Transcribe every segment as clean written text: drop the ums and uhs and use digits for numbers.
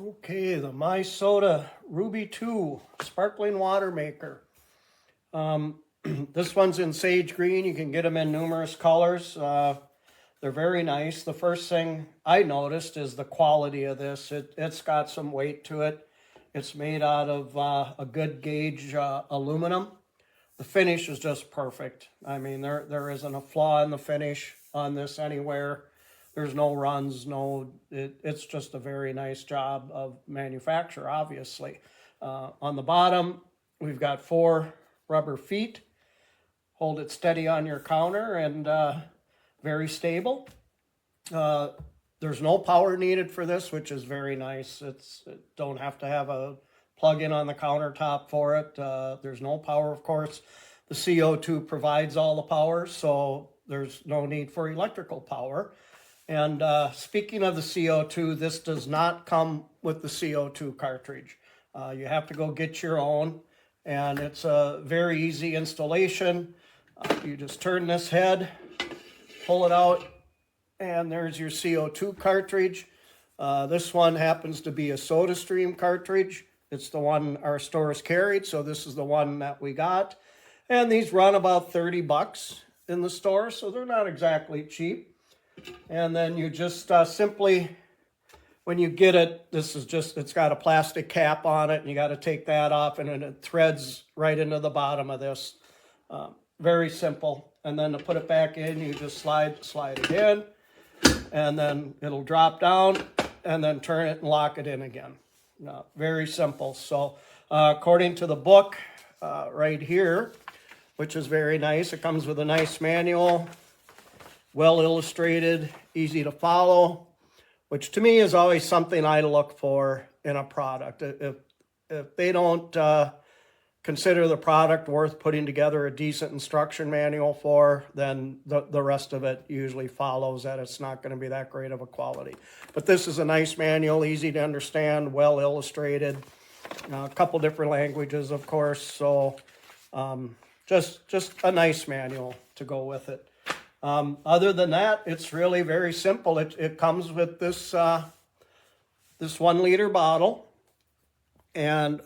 Okay, the Mysoda Ruby 2 sparkling water maker. This one's in sage green. You can get them in numerous colors. They're very nice. The first thing I noticed is the quality of this. It's got some weight to it. It's made out of a good gauge aluminum. The finish is just perfect. I mean, there isn't a flaw in the finish on this anywhere. There's no runs, it's just a very nice job of manufacture, obviously. On the bottom, we've got 4 rubber feet. Hold it steady on your counter and very stable. There's no power needed for this, which is very nice. It don't have to have a plug-in on the countertop for it. There's no power, of course. The CO2 provides all the power, so there's no need for electrical power. And speaking of the CO2, this does not come with the CO2 cartridge. You have to go get your own, and it's a very easy installation. You just turn this head, pull it out, and there's your CO2 cartridge. This one happens to be a SodaStream cartridge. It's the one our stores carried, so this is the one that we got. And these run about 30 bucks in the store, so they're not exactly cheap. And then you just simply, when you get it, it's got a plastic cap on it, and you got to take that off, and then it threads right into the bottom of this. Very simple. And then to put it back in, you just slide it in, and then it'll drop down, and then turn it and lock it in again. Very simple. So according to the book right here, which is very nice, it comes with a nice manual. Well illustrated, easy to follow, which to me is always something I look for in a product. If they don't consider the product worth putting together a decent instruction manual for, then the rest of it usually follows that it's not going to be that great of a quality. But this is a nice manual, easy to understand, well illustrated, a couple different languages, of course, so just a nice manual to go with it. Other than that, it's really very simple. It comes with this 1 liter bottle, and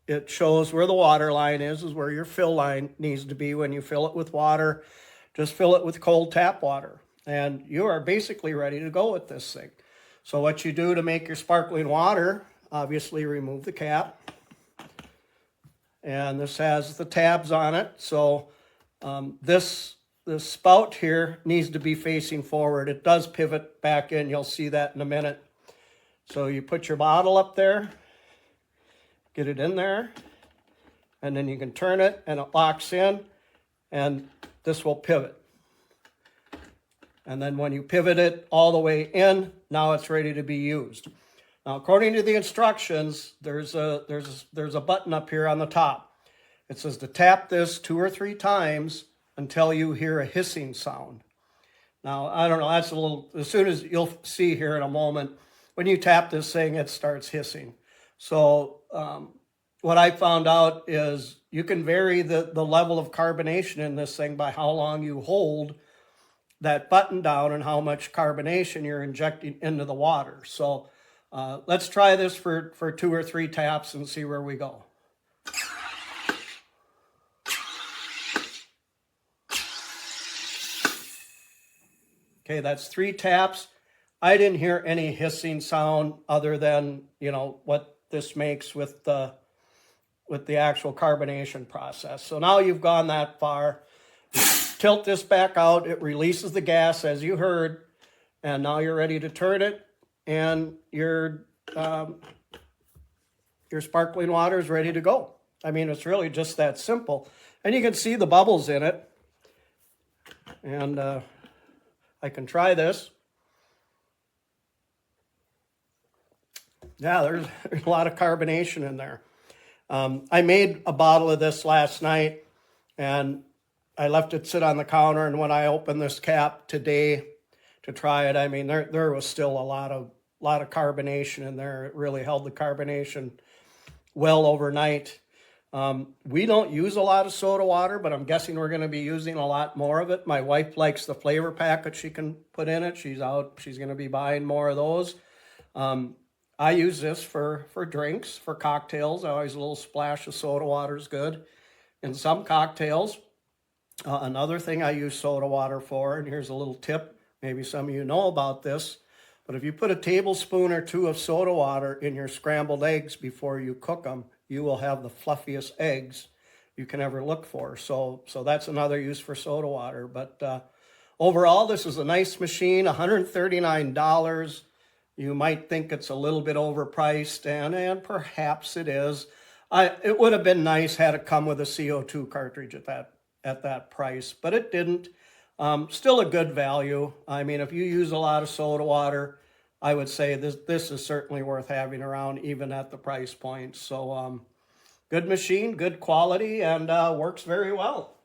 it shows where the water line is where your fill line needs to be when you fill it with water. Just fill it with cold tap water, and you are basically ready to go with this thing. So what you do to make your sparkling water, obviously remove the cap, and this has the tabs on it. So the spout here needs to be facing forward. It does pivot back in. You'll see that in a minute. So you put your bottle up there, get it in there, and then you can turn it and it locks in, and this will pivot. And then when you pivot it all the way in, now it's ready to be used. Now, according to the instructions, there's a button up here on the top. It says to tap this 2 or 3 times until you hear a hissing sound. Now, I don't know, that's a little, as soon as you'll see here in a moment, when you tap this thing, it starts hissing. So what I found out is you can vary the level of carbonation in this thing by how long you hold that button down and how much carbonation you're injecting into the water. So let's try this for 2 or 3 taps and see where we go. Okay, that's 3 taps. I didn't hear any hissing sound other than, what this makes with the actual carbonation process. So now you've gone that far. Tilt this back out. It releases the gas, as you heard, and now you're ready to turn it, and your sparkling water is ready to go. I mean, it's really just that simple. And you can see the bubbles in it. And I can try this. Yeah, there's a lot of carbonation in there. I made a bottle of this last night, and I left it sit on the counter, and when I opened this cap today to try it, I mean, there was still a lot of carbonation in there. It really held the carbonation well overnight. We don't use a lot of soda water, but I'm guessing we're going to be using a lot more of it. My wife likes the flavor packet she can put in it. She's going to be buying more of those. I use this for drinks, for cocktails. Always a little splash of soda water is good in some cocktails. Another thing I use soda water for, and here's a little tip, maybe some of you know about this, but if you put a tablespoon or two of soda water in your scrambled eggs before you cook them, you will have the fluffiest eggs you can ever look for. So that's another use for soda water. But overall, this is a nice machine, $139. You might think it's a little bit overpriced, and perhaps it is. It would have been nice had it come with a CO2 cartridge at that price, but it didn't. Still a good value. I mean, if you use a lot of soda water, I would say this is certainly worth having around, even at the price point. So good machine, good quality, and works very well.